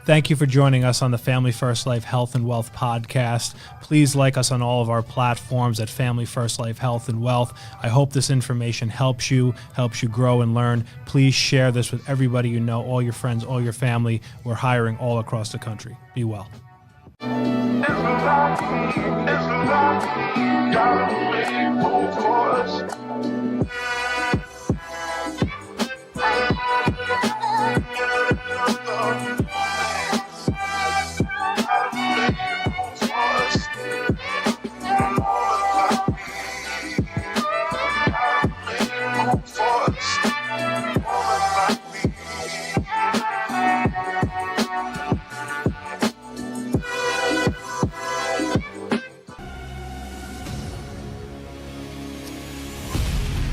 Thank you for joining us on the Family First Life Health and Wealth podcast. Please like us on all of our platforms at Family First Life Health and Wealth. I hope this information helps you grow and learn. Please share this with everybody you know, all your friends, all your family. We're hiring all across the country. Be well.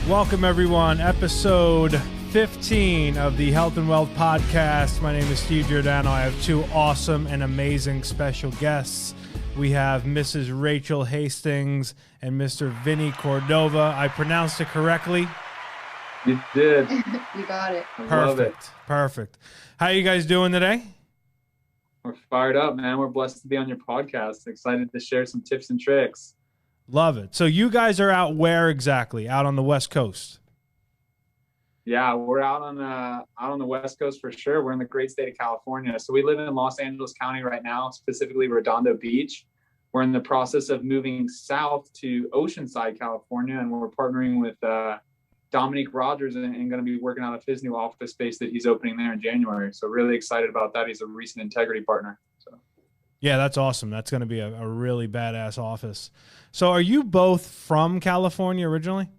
Welcome, everyone. Episode 15 of the Health and Wealth podcast. My name is Steve Giordano. I have two awesome and amazing special guests. We have Mrs. Rachel Hastings and Mr. Vincent Cordova. I pronounced it correctly? You did. You got it. Perfect. How are you guys doing today? We're fired up, man. We're blessed to be on your podcast. Excited to share some tips and tricks. Love it. So you guys are out where exactly? Out on the West Coast? Yeah, we're out on the West Coast for sure. We're in the great state of California. So we live in Los Angeles County right now, specifically Redondo Beach. We're in the process of moving south to Oceanside, California, and we're partnering with Dominique Rogers and going to be working out of his new office space that he's opening there in January. So really excited about that. He's a recent Integrity partner. So. Yeah, that's awesome. That's going to be a really badass office. So are you both from California originally?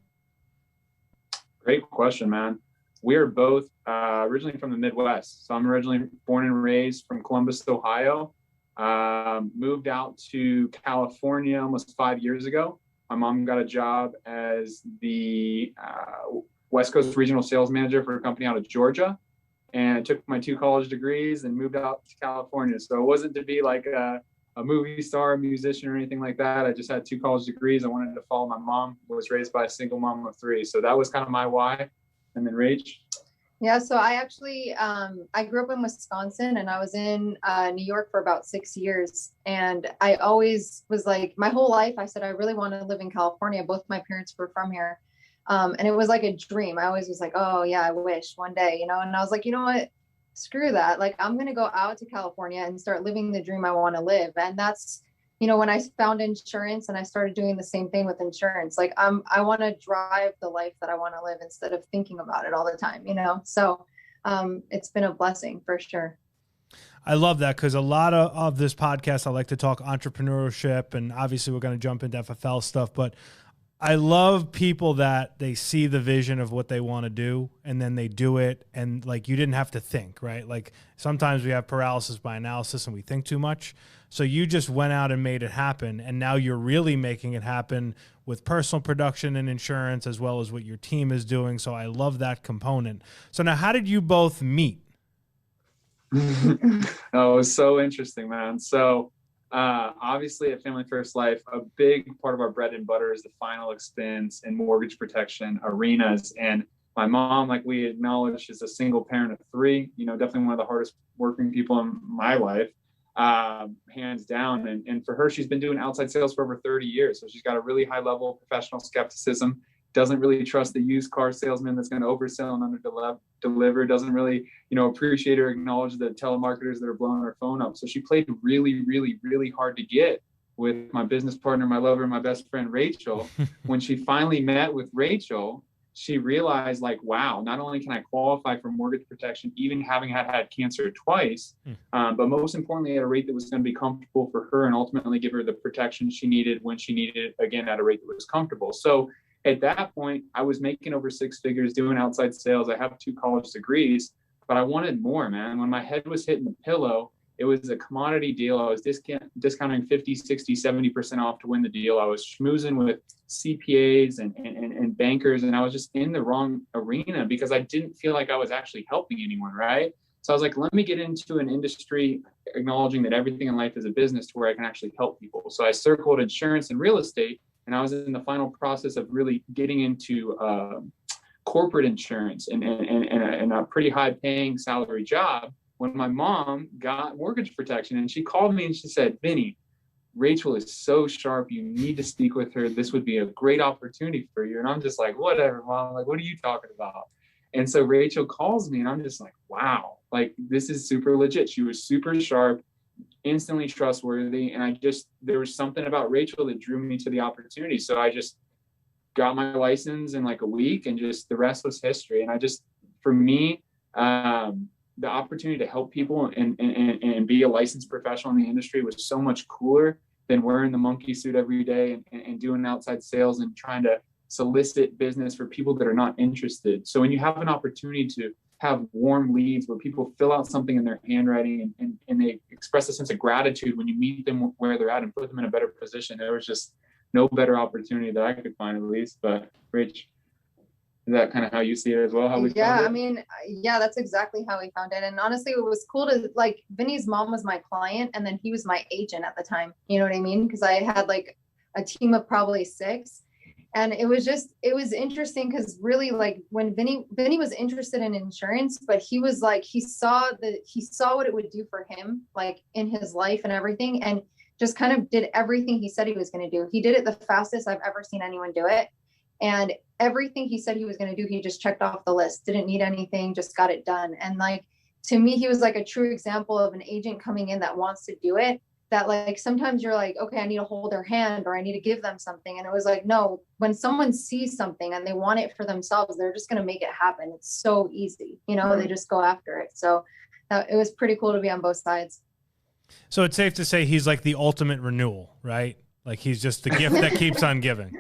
Great question, man. We're both originally from the Midwest. So I'm originally born and raised from Columbus, Ohio. Moved out to California almost 5 years ago. My mom got a job as the West Coast Regional Sales Manager for a company out of Georgia. And I took my 2 college degrees and moved out to California. So it wasn't to be like a movie star, a musician, or anything like that. I just had 2 college degrees. I wanted to follow my mom, who was raised by a single mom of 3. So that was kind of my why. And then Rach? Yeah, so I actually, I grew up in Wisconsin and I was in New York for about 6 years. And I always was like, my whole life, I said, I really want to live in California. Both my parents were from here. And it was like a dream. I always was like, oh yeah, I wish one day, and I was like, you know what? Screw that. Like, I'm going to go out to California and start living the dream I want to live. And that's, when I found insurance and I started doing the same thing with insurance, like I want to drive the life that I want to live instead of thinking about it all the time, So it's been a blessing for sure. I love that because a lot of this podcast, I like to talk entrepreneurship, and obviously we're going to jump into FFL stuff, but I love people that they see the vision of what they want to do and then they do it. And like, you didn't have to think, right? Like sometimes we have paralysis by analysis and we think too much. So you just went out and made it happen. And now you're really making it happen with personal production and insurance, as well as what your team is doing. So I love that component. So now how did you both meet? Oh, it was so interesting, man. So obviously at Family First Life, a big part of our bread and butter is the final expense and mortgage protection arenas. And my mom, like we acknowledged, is a single parent of 3, definitely one of the hardest working people in my life, hands down. And for her, she's been doing outside sales for over 30 years. So she's got a really high level of professional skepticism, doesn't really trust the used car salesman that's going to oversell and under-deliver, doesn't really, appreciate or acknowledge the telemarketers that are blowing her phone up. So she played really, really, really hard to get with my business partner, my lover, my best friend, Rachel. When she finally met with Rachel, she realized, like, wow, not only can I qualify for mortgage protection, even having had cancer twice, but most importantly, at a rate that was going to be comfortable for her and ultimately give her the protection she needed when she needed it, again, at a rate that was comfortable. So at that point, I was making over 6 figures doing outside sales. I have 2 college degrees, but I wanted more, man. When my head was hitting the pillow, it was a commodity deal. I was discounting 50, 60, 70% off to win the deal. I was schmoozing with CPAs and bankers, and I was just in the wrong arena because I didn't feel like I was actually helping anyone, right? So I was like, let me get into an industry acknowledging that everything in life is a business to where I can actually help people. So I circled insurance and real estate, and I was in the final process of really getting into corporate insurance and a pretty high paying salary job, when my mom got mortgage protection. And she called me and she said, Vinny, Rachel is so sharp. You need to speak with her. This would be a great opportunity for you. And I'm just like, whatever, Mom. Like, what are you talking about? And so Rachel calls me and I'm just like, wow, like this is super legit. She was super sharp, instantly trustworthy. And there was something about Rachel that drew me to the opportunity. So I just got my license in like a week, and just the rest was history. And for me, the opportunity to help people and be a licensed professional in the industry was so much cooler than wearing the monkey suit every day and doing outside sales and trying to solicit business for people that are not interested. So when you have an opportunity to have warm leads where people fill out something in their handwriting and they express a sense of gratitude when you meet them where they're at and put them in a better position, there was just no better opportunity that I could find, at least. But Rach, is that kind of how you see it as well? How we found it? I mean, yeah, that's exactly how we found it. And honestly, it was cool to, like, Vinny's mom was my client and then he was my agent at the time. You know what I mean? Because I had like a team of probably 6. And it was interesting because really, like, when Vinny was interested in insurance, but he was like, he saw what it would do for him, like in his life and everything. And just kind of did everything he said he was going to do. He did it the fastest I've ever seen anyone do it. And everything he said he was going to do, he just checked off the list, didn't need anything, just got it done. And like, to me, he was like a true example of an agent coming in that wants to do it, that like, sometimes you're like, okay, I need to hold their hand or I need to give them something. And it was like, no, when someone sees something and they want it for themselves, they're just going to make it happen. It's so easy, you know, they just go after it. So it was pretty cool to be on both sides. So it's safe to say he's like the ultimate renewal, right? Like he's just the gift that keeps on giving.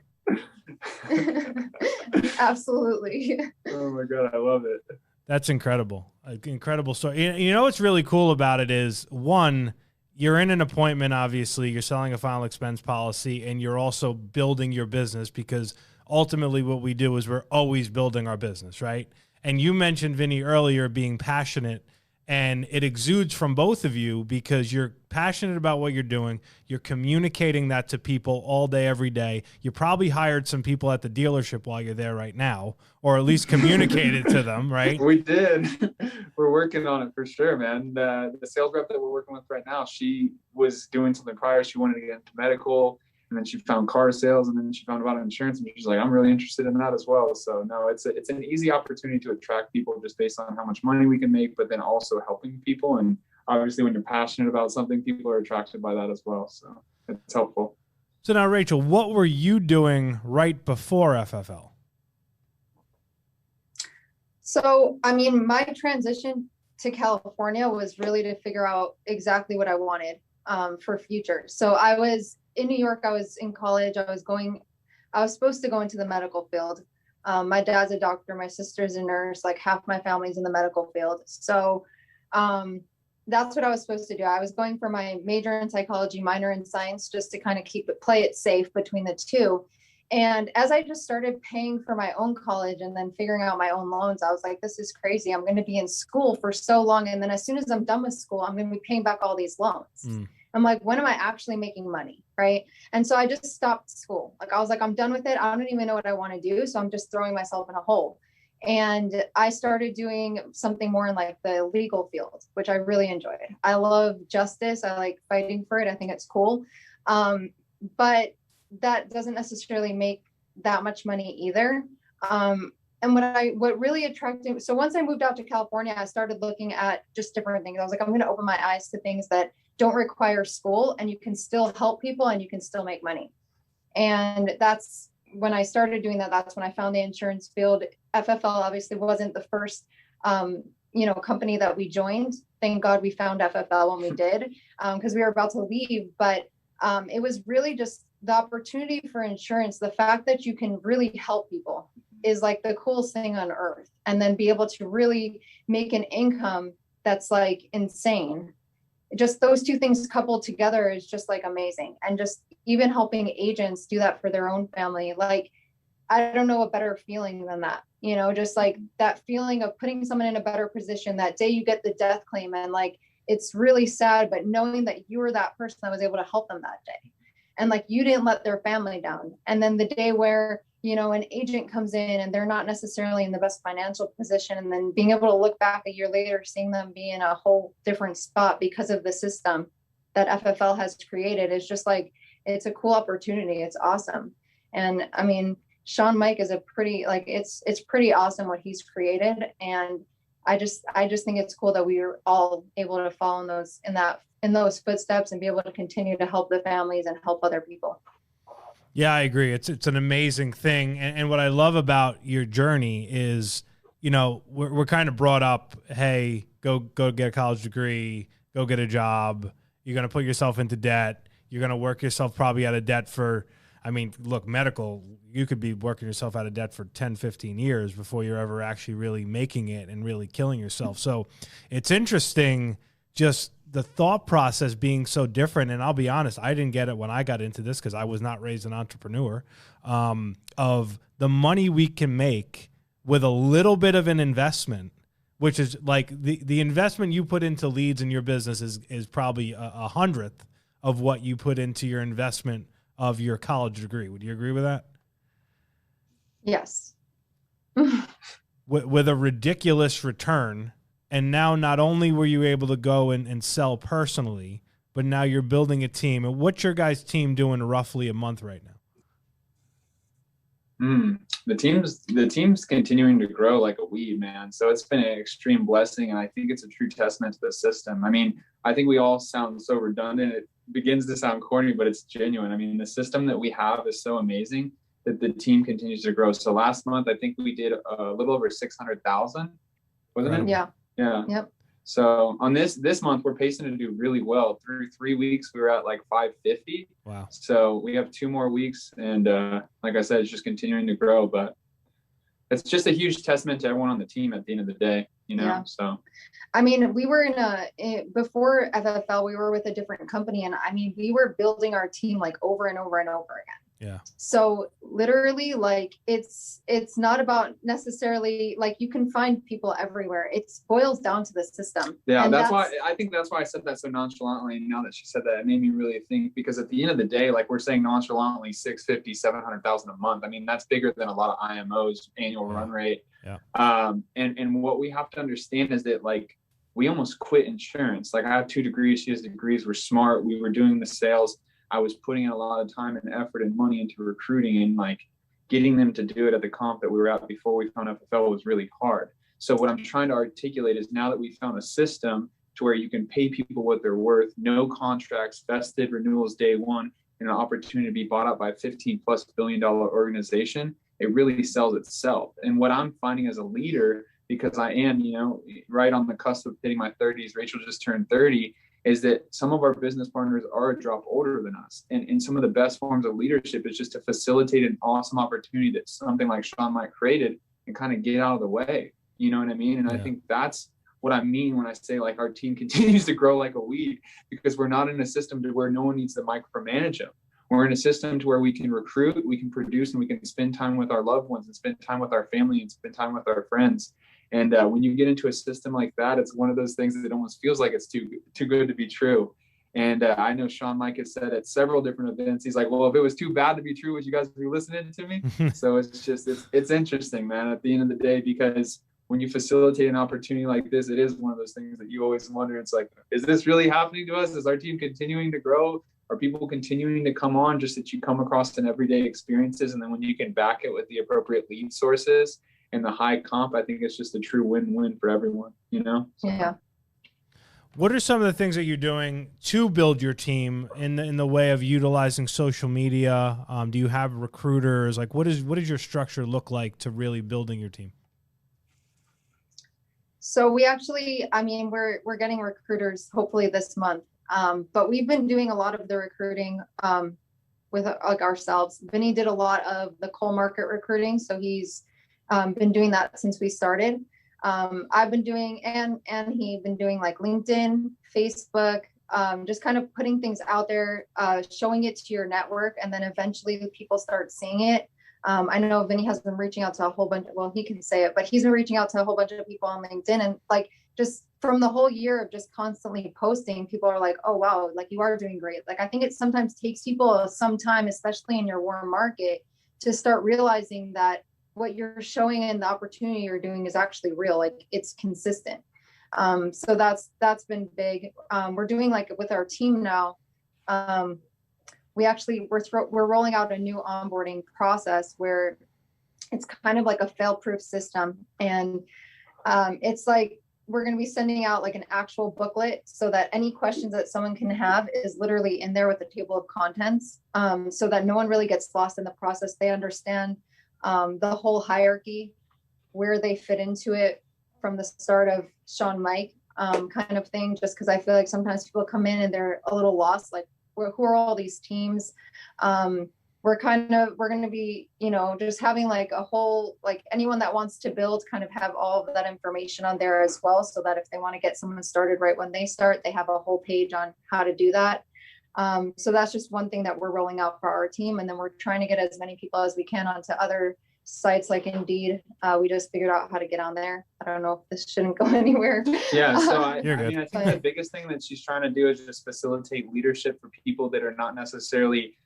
Absolutely. Oh my God, I love it. That's incredible. Incredible story. You know what's really cool about it is, one, you're in an appointment, obviously, you're selling a final expense policy, and you're also building your business, because ultimately what we do is we're always building our business, right? And you mentioned, Vinny, earlier being passionate, and it exudes from both of you because you're passionate about what you're doing. You're communicating that to people all day, every day. You probably hired some people at the dealership while you're there right now, or at least communicated to them, right? We did. We're working on it for sure, man. The sales rep that we're working with right now, she was doing something prior. She wanted to get into medical, and then she found car sales, and then she found about insurance, and she's like, I'm really interested in that as well. So no, it's an easy opportunity to attract people just based on how much money we can make, but then also helping people. And obviously when you're passionate about something, people are attracted by that as well. So it's helpful. So now, Rachel, what were you doing right before FFL? So, I mean, my transition to California was really to figure out exactly what I wanted for future. So I was in New York, I was in college, I was supposed to go into the medical field. My dad's a doctor, my sister's a nurse, like half my family's in the medical field. So that's what I was supposed to do. I was going for my major in psychology, minor in science, just to kind of play it safe between the two. And as I just started paying for my own college and then figuring out my own loans, I was like, this is crazy. I'm going to be in school for so long. And then as soon as I'm done with school, I'm going to be paying back all these loans. I'm like, when am I actually making money? Right. And so I just stopped school. Like, I was like, I'm done with it. I don't even know what I want to do. So I'm just throwing myself in a hole. And I started doing something more in like the legal field, which I really enjoyed. I love justice. I like fighting for it. I think it's cool. But that doesn't necessarily make that much money either. And what really attracted, so once I moved out to California, I started looking at just different things. I was like, I'm going to open my eyes to things that don't require school, and you can still help people and you can still make money. And that's when I started doing that. That's when I found the insurance field. FFL obviously wasn't the first, company that we joined. Thank God we found FFL when we did, because we were about to leave. But it was really just the opportunity for insurance. The fact that you can really help people is like the coolest thing on earth. And then be able to really make an income that's like insane. Just those two things coupled together is just like amazing. And just even helping agents do that for their own family. Like, I don't know a better feeling than that, just like that feeling of putting someone in a better position. That day you get the death claim and like, it's really sad, but knowing that you were that person that was able to help them that day. and like you didn't let their family down. And then the day where, you know, an agent comes in and they're not necessarily in the best financial position, and then being able to look back a year later, seeing them be in a whole different spot because of the system that FFL has created, is just like, it's a cool opportunity. It's awesome. And I mean, Sean Mike is a pretty, like, it's pretty awesome what he's created. And I just think it's cool that we are all able to follow in those footsteps and be able to continue to help the families and help other people. Yeah, I agree. It's an amazing thing. And what I love about your journey is, you know, we're kind of brought up, hey, go get a college degree, go get a job. You're going to put yourself into debt. You're going to work yourself probably out of debt for, I mean, look, medical, you could be working yourself out of debt for 10, 15 years before you're ever actually really making it and really killing yourself. So it's interesting just the thought process being so different. And I'll be honest, I didn't get it when I got into this because I was not raised an entrepreneur, of the money we can make with a little bit of an investment, which is like the investment you put into leads in your business is probably a hundredth of what you put into your investment of your college degree. Would you agree with that? Yes. with a ridiculous return. And now not only were you able to go and sell personally, but now you're building a team. And what's your guys' team doing roughly a month right now? The team's continuing to grow like a weed, man. So it's been an extreme blessing. And I think it's a true testament to the system. I mean, I think we all sound so redundant. It begins to sound corny, but it's genuine. I mean, the system that we have is so amazing that the team continues to grow. So last month, I think we did a little over 600,000, wasn't it? Yeah. Yeah. Yep. So on this month, we're pacing to do really well. Through 3 weeks, we were at like 550. Wow. So we have 2 more weeks. And like I said, it's just continuing to grow. But it's just a huge testament to everyone on the team at the end of the day, you know? Yeah. So, I mean, we were before FFL, we were with a different company. And I mean, we were building our team like over and over and over again. Yeah. So literally, like, it's not about necessarily, like, you can find people everywhere. It boils down to the system. Yeah, that's why I said that so nonchalantly. And now that she said that, it made me really think, because at the end of the day, like, we're saying nonchalantly 650, 700,000 a month. I mean, that's bigger than a lot of IMOs annual run rate. Yeah. And what we have to understand is that, like, we almost quit insurance. Like, I have 2 degrees. She has degrees. We're smart. We were doing the sales. I was putting in a lot of time and effort and money into recruiting, and like getting them to do it at the comp that we were at before we found FFL was really hard. So what I'm trying to articulate is, now that we found a system to where you can pay people what they're worth, no contracts, vested renewals day one, and an opportunity to be bought out by a $15+ billion organization, it really sells itself. And what I'm finding as a leader, because I am, you know, right on the cusp of hitting my 30s, Rachel just turned 30, is that some of our business partners are a drop older than us. And some of the best forms of leadership is just to facilitate an awesome opportunity that something like Sean Mike created and kind of get out of the way. You know what I mean? And I think that's what I mean when I say, like, our team continues to grow like a weed, because we're not in a system to where no one needs to micromanage them. We're in a system to where we can recruit, we can produce, and we can spend time with our loved ones and spend time with our family and spend time with our friends. And when you get into a system like that, it's one of those things that it almost feels like it's too good to be true. And I know Sean Mike has said at several different events, he's like, well, if it was too bad to be true, would you guys be listening to me? So it's interesting, man, at the end of the day, because when you facilitate an opportunity like this, it is one of those things that you always wonder. It's like, is this really happening to us? Is our team continuing to grow? Are people continuing to come on, just that you come across in everyday experiences? And then when you can back it with the appropriate lead sources and the high comp, I think it's just a true win-win for everyone, you know? So. Yeah. What are some of the things that you're doing to build your team in the way of utilizing social media? Do you have recruiters? Like, what does your structure look like to really building your team? So we actually, I mean, we're getting recruiters hopefully this month. But we've been doing a lot of the recruiting with like ourselves. Vinny did a lot of the coal market recruiting, so he's been doing that since we started. I've been doing, and he's been doing like LinkedIn, Facebook, just kind of putting things out there, showing it to your network, and then eventually people start seeing it. I know Vinny has been reaching out to a whole bunch, well, he can say it, but he's been reaching out to a whole bunch of people on LinkedIn, and like just from the whole year of just constantly posting, people are like, oh, wow, like you are doing great. Like, I think it sometimes takes people some time, especially in your warm market, to start realizing that what you're showing and the opportunity you're doing is actually real. Like, it's consistent. So that's been big. We're doing, like, with our team now, we're rolling out a new onboarding process where it's kind of like a fail-proof system. And it's like, we're going to be sending out like an actual booklet so that any questions that someone can have is literally in there with a table of contents, so that no one really gets lost in the process. They understand the whole hierarchy, where they fit into it from the start of Sean Mike kind of thing, just because I feel like sometimes people come in and they're a little lost, like, who are all these teams? We're going to be, just having like a whole, like, anyone that wants to build kind of have all of that information on there as well, so that if they want to get someone started right when they start, they have a whole page on how to do that. So that's just one thing that we're rolling out for our team. And then we're trying to get as many people as we can onto other sites like Indeed. We just figured out how to get on there. I don't know if this shouldn't go anywhere. Yeah, so I think the biggest thing that she's trying to do is just facilitate leadership for people that are not necessarily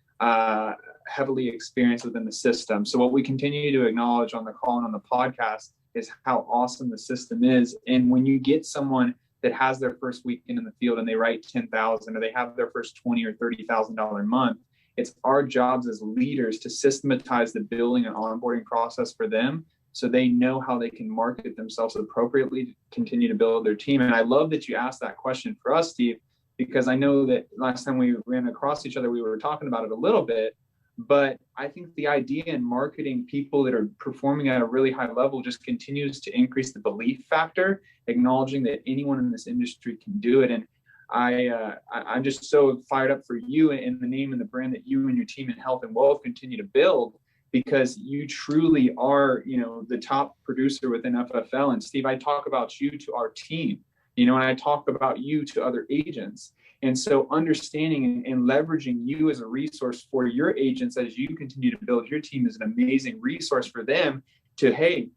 heavily experienced within the system. So what we continue to acknowledge on the call and on the podcast is how awesome the system is. And when you get someone that has their first weekend in the field and they write 10,000 or they have their first $20,000 or $30,000 month, it's our jobs as leaders to systematize the building and onboarding process for them, so they know how they can market themselves appropriately to continue to build their team. And I love that you asked that question for us, Steve, because I know that last time we ran across each other, we were talking about it a little bit, but I think the idea in marketing people that are performing at a really high level just continues to increase the belief factor, acknowledging that anyone in this industry can do it. And I'm just so fired up for you and the name and the brand that you and your team in health and wealth continue to build, because you truly are, the top producer within FFL. And Steve, I talk about you to our team, and I talk about you to other agents. And so understanding and leveraging you as a resource for your agents as you continue to build your team is an amazing resource for them to, hey,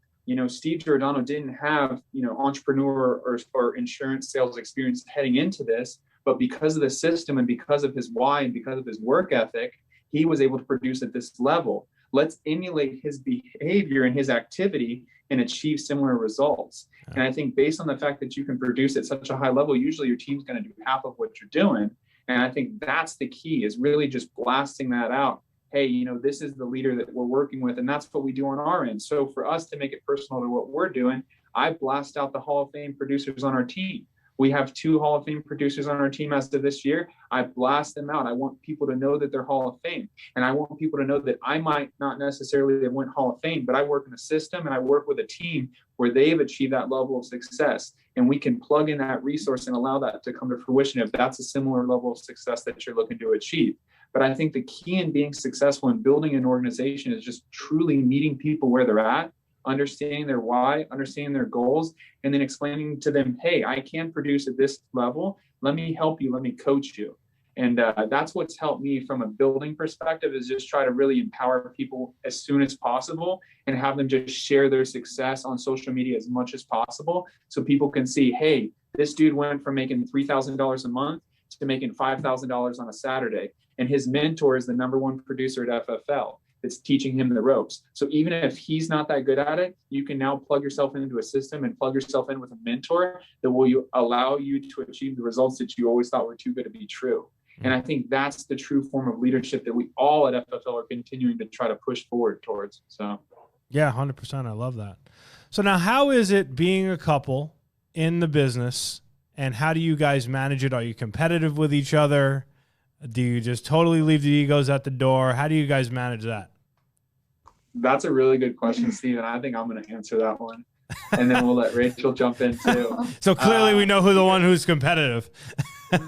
Steve Giordano didn't have, entrepreneur or insurance sales experience heading into this, but because of the system and because of his why and because of his work ethic, he was able to produce at this level. Let's emulate his behavior and his activity and achieve similar results. And I think based on the fact that you can produce at such a high level, usually your team's going to do half of what you're doing. And I think that's the key, is really just blasting that out. Hey, this is the leader that we're working with, and that's what we do on our end. So for us to make it personal to what we're doing, I blast out the Hall of Fame producers on our team. We have 2 Hall of Fame producers on our team as of this year. I blast them out. I want people to know that they're Hall of Fame. And I want people to know that I might not necessarily have went Hall of Fame, but I work in a system and I work with a team where they've achieved that level of success. And we can plug in that resource and allow that to come to fruition if that's a similar level of success that you're looking to achieve. But I think the key in being successful in building an organization is just truly meeting people where they're at, understanding their why, understanding their goals, and then explaining to them, hey, I can produce at this level. Let me help you. Let me coach you. And that's what's helped me from a building perspective, is just try to really empower people as soon as possible and have them just share their success on social media as much as possible, so people can see, hey, this dude went from making $3,000 a month to making $5,000 on a Saturday. And his mentor is the #1 producer at FFL that's teaching him the ropes. So even if he's not that good at it, you can now plug yourself into a system and plug yourself in with a mentor that will allow you to achieve the results that you always thought were too good to be true. And I think that's the true form of leadership that we all at FFL are continuing to try to push forward towards. So, yeah, 100%. I love that. So now, how is it being a couple in the business, and how do you guys manage it? Are you competitive with each other? Do you just totally leave the egos at the door? How do you guys manage that? That's a really good question, Steve, and I think I'm going to answer that one. And then we'll let Rachel jump in too. So clearly we know who the one who's competitive.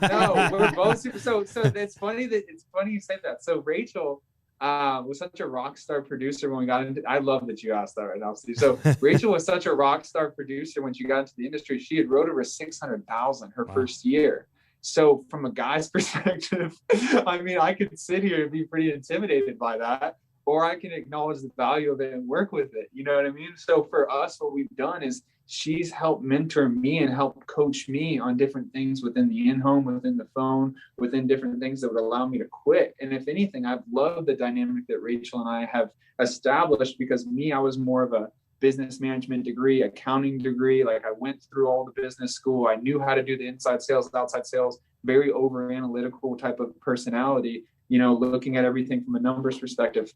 No, we're both super. So it's funny you say that. So Rachel was such a rock star producer when we got into. I love that you asked that right now, Steve. So Rachel was such a rock star producer when she got into the industry. She had wrote over 600,000 her first year. So from a guy's perspective, I mean, I could sit here and be pretty intimidated by that. or I can acknowledge the value of it and work with it. You know what I mean? So for us, what we've done is she's helped mentor me and help coach me on different things within the in-home, within the phone, within different things that would allow me to quit. And if anything, I've loved the dynamic that Rachel and I have established, because I was more of a business management degree, accounting degree. Like I went through all the business school. I knew how to do the inside sales, outside sales, very over analytical type of personality, looking at everything from a numbers perspective.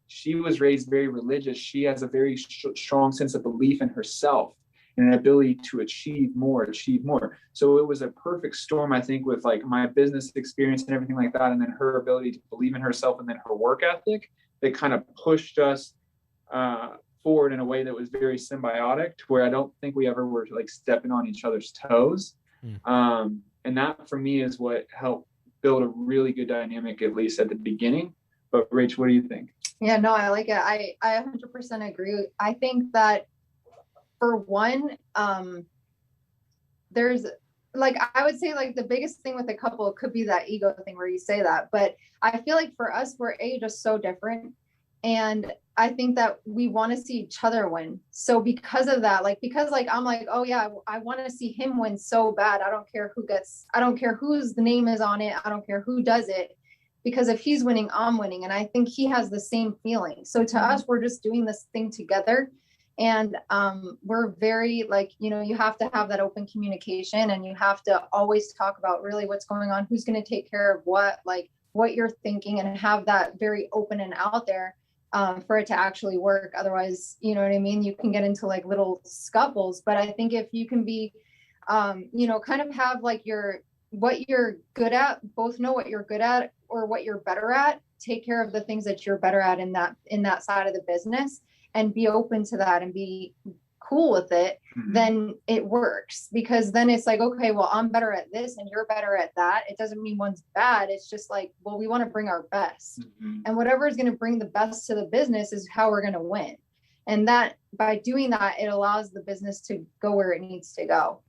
She was raised very religious. She has a very strong sense of belief in herself and an ability to achieve more. So it was a perfect storm, I think, with like my business experience and everything like that. And then her ability to believe in herself and then her work ethic that kind of pushed us forward in a way that was very symbiotic, to where I don't think we ever were like stepping on each other's toes. And that for me is what helped build a really good dynamic, at least at the beginning. But Rach, what do you think? Yeah, no, I like it. I 100% agree. I think that for one, there's like, I would say like the biggest thing with a couple could be that ego thing where you say that, but I feel like for us, we're just so different. And I think that we want to see each other win. So because of that, because I'm like, oh yeah, I want to see him win so bad. I don't care whose the name is on it. I don't care who does it, because if he's winning, I'm winning. And I think he has the same feeling. So to us, we're just doing this thing together. And we're very you have to have that open communication, and you have to always talk about really what's going on, who's going to take care of what you're thinking, and have that very open and out there for it to actually work. Otherwise, you know what I mean? You can get into like little scuffles. But I think if you can be, kind of have like what you're good at, both know what you're good at or what you're better at, take care of the things that you're better at in that side of the business, and be open to that and be cool with it, then it works. Because then it's like, okay, well, I'm better at this and you're better at that. It doesn't mean one's bad. It's just like, well, we want to bring our best, and whatever is going to bring the best to the business is how we're going to win. And that by doing that, it allows the business to go where it needs to go.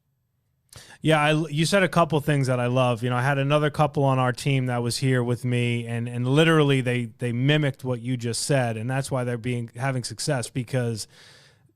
Yeah, you said a couple things that I love. I had another couple on our team that was here with me, and literally they mimicked what you just said, and that's why they're having success, because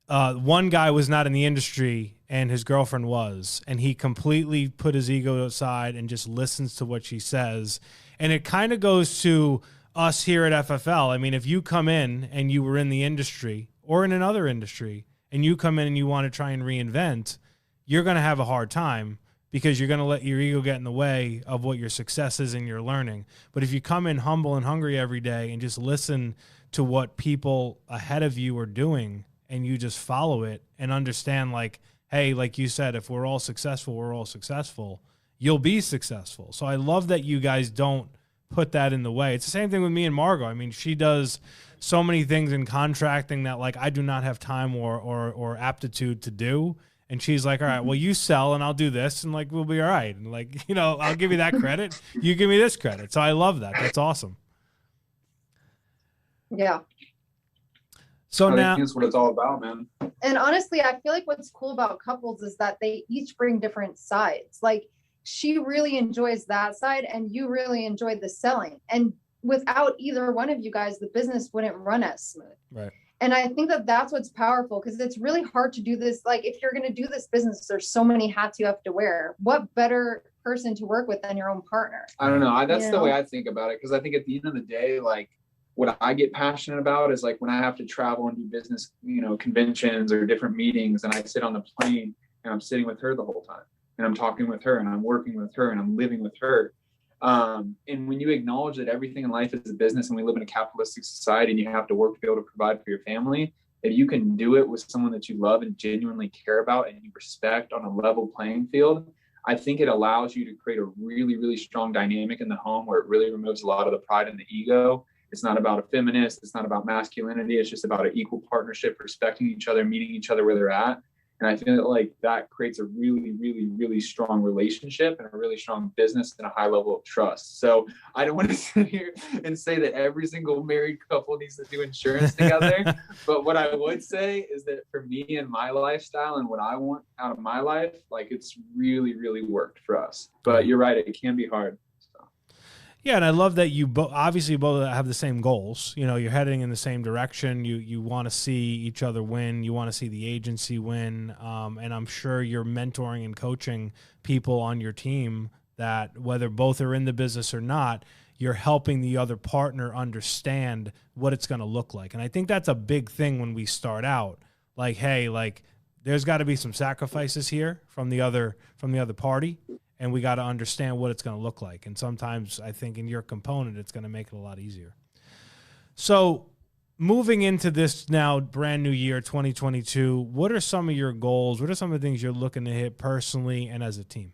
one guy was not in the industry and his girlfriend was, and he completely put his ego aside and just listens to what she says. And it kind of goes to us here at FFL. I mean, if you come in and you were in the industry or in another industry, and you come in and you want to try and reinvent, you're going to have a hard time, because you're going to let your ego get in the way of what your success is and your learning. But if you come in humble and hungry every day and just listen to what people ahead of you are doing, and you just follow it and understand, like, hey, like you said, if we're all successful, we're all successful, you'll be successful. So I love that you guys don't put that in the way. It's the same thing with me and Margot. I mean, she does so many things in contracting that like I do not have time or aptitude to do. And she's like, all right, well, you sell and I'll do this, and like, we'll be all right. And like, I'll give you that credit. You give me this credit. So I love that. That's awesome. Yeah. So now that's what it's all about, man. And honestly, I feel like what's cool about couples is that they each bring different sides. Like, she really enjoys that side, and you really enjoy the selling. And without either one of you guys, the business wouldn't run as smooth. Right. And I think that that's what's powerful, because it's really hard to do this. Like, if you're going to do this business, there's so many hats you have to wear. What better person to work with than your own partner? I don't know. That's the way I think about it. Because I think at the end of the day, like, what I get passionate about is like when I have to travel and do business, conventions or different meetings, and I sit on the plane and I'm sitting with her the whole time, and I'm talking with her, and I'm working with her, and I'm living with her. And when you acknowledge that everything in life is a business, and we live in a capitalistic society, and you have to work to be able to provide for your family, if you can do it with someone that you love and genuinely care about and you respect on a level playing field, I think it allows you to create a really, really strong dynamic in the home where it really removes a lot of the pride and the ego. It's not about a feminist. It's not about masculinity. It's just about an equal partnership, respecting each other, meeting each other where they're at. And I feel like that creates a really, really, really strong relationship and a really strong business and a high level of trust. So I don't want to sit here and say that every single married couple needs to do insurance together. But what I would say is that for me and my lifestyle and what I want out of my life, like, it's really, really worked for us. But you're right. It can be hard. Yeah, and I love that you obviously both have the same goals. You know, you're heading in the same direction. You want to see each other win. You want to see the agency win. And I'm sure you're mentoring and coaching people on your team that, whether both are in the business or not, you're helping the other partner understand what it's going to look like. And I think that's a big thing when we start out. Like, hey, like there's got to be some sacrifices here from the other party. And we got to understand what it's going to look like. And sometimes I think in your component, it's going to make it a lot easier. So moving into this now brand new year, 2022, what are some of your goals? What are some of the things you're looking to hit personally and as a team?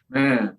Man,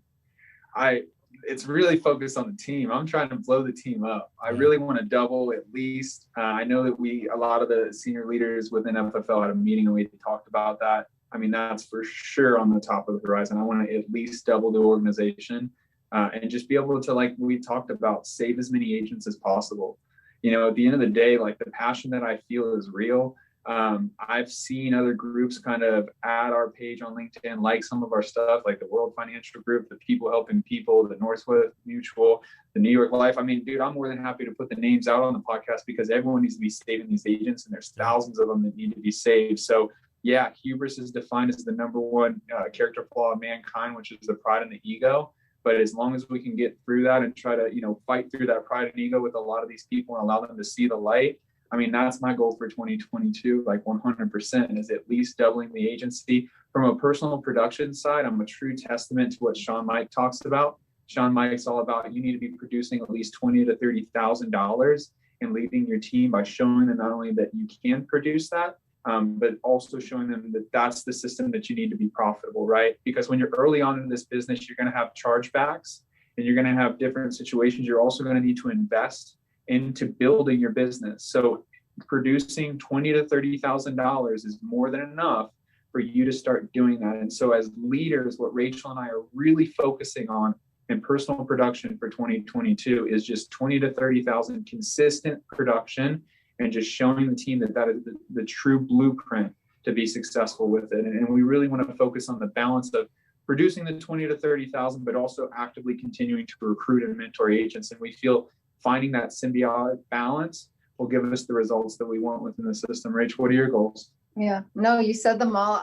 it's really focused on the team. I'm trying to blow the team up. I really want to double at least. I know that a lot of the senior leaders within FFL had a meeting and we talked about that. I mean, that's for sure on the top of the horizon. I want to at least double the organization and just be able to, like we talked about, save as many agents as possible. You know, at the end of the day, like the passion that I feel is real. I've seen other groups kind of add our page on LinkedIn, like some of our stuff, like the World Financial Group, the People Helping People, the Northwest Mutual, the New York Life. I mean, dude, I'm more than happy to put the names out on the podcast because everyone needs to be saving these agents, and there's thousands of them that need to be saved. So yeah, hubris is defined as the number one character flaw of mankind, which is the pride and the ego. But as long as we can get through that and try to, fight through that pride and ego with a lot of these people and allow them to see the light, I mean, that's my goal for 2022, like 100%, is at least doubling the agency. From a personal production side, I'm a true testament to what Sean Mike talks about. Sean Mike's all about you need to be producing at least $20,000 to $30,000 and leading your team by showing them not only that you can produce that, but also showing them that that's the system that you need to be profitable, right? Because when you're early on in this business, you're going to have chargebacks and you're going to have different situations. You're also going to need to invest into building your business. So producing $20,000 to $30,000 is more than enough for you to start doing that. And so as leaders, what Rachel and I are really focusing on in personal production for 2022 is just 20 to 30,000 consistent production, and just showing the team that is the true blueprint to be successful with it. And we really want to focus on the balance of producing the 20 to 30,000, but also actively continuing to recruit and mentor agents. And we feel finding that symbiotic balance will give us the results that we want within the system. Rach, what are your goals? Yeah, no, you said them all.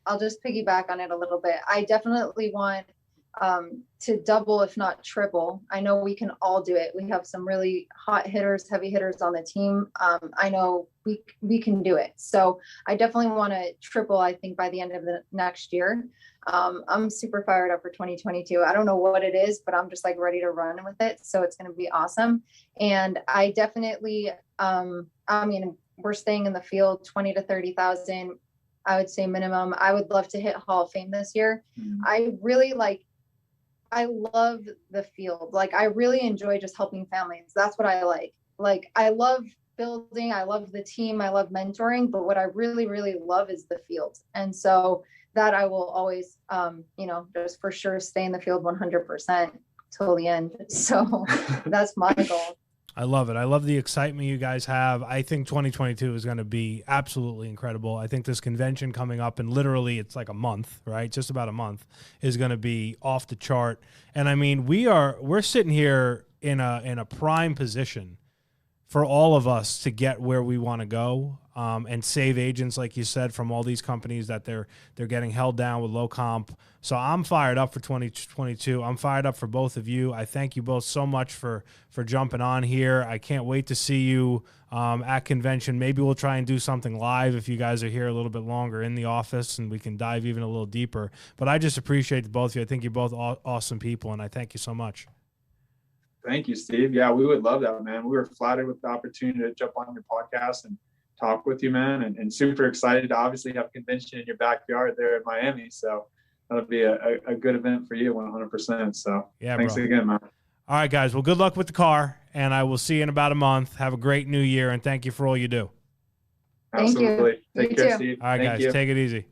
I'll just piggyback on it a little bit. I definitely want to double, if not triple. I know we can all do it. We have some really hot hitters, heavy hitters on the team. I know we can do it. So I definitely want to triple, I think, by the end of the next year. I'm super fired up for 2022. I don't know what it is, but I'm just like ready to run with it. So it's going to be awesome. And I definitely, I mean, we're staying in the field, 20 to 30,000, I would say minimum. I would love to hit Hall of Fame this year. I love the field. Like, I really enjoy just helping families. That's what I like. Like, I love building. I love the team. I love mentoring. But what I really, really love is the field. And so that I will always, just for sure stay in the field 100% till the end. So that's my goal. I love it. I love the excitement you guys have. I think 2022 is going to be absolutely incredible. I think this convention coming up, and literally it's like a month, right? Just about a month, is going to be off the chart. And I mean, we're sitting here in a prime position for all of us to get where we want to go, and save agents, like you said, from all these companies that they're getting held down with low comp. So I'm fired up for 2022. I'm fired up for both of you. I thank you both so much for jumping on here. I can't wait to see you at convention. Maybe we'll try and do something live if you guys are here a little bit longer in the office, and we can dive even a little deeper. But I just appreciate the both of you. I think you're both awesome people, and I thank you so much. Thank you, Steve. Yeah, we would love that, man. We were flattered with the opportunity to jump on your podcast and talk with you, man, and super excited to obviously have a convention in your backyard there in Miami. So that'll be a good event for you, 100%. So yeah, thanks again, man. All right, guys. Well, good luck with the car, and I will see you in about a month. Have a great new year, and thank you for all you do. Absolutely. Take care, Steve. All right, guys. Take it easy.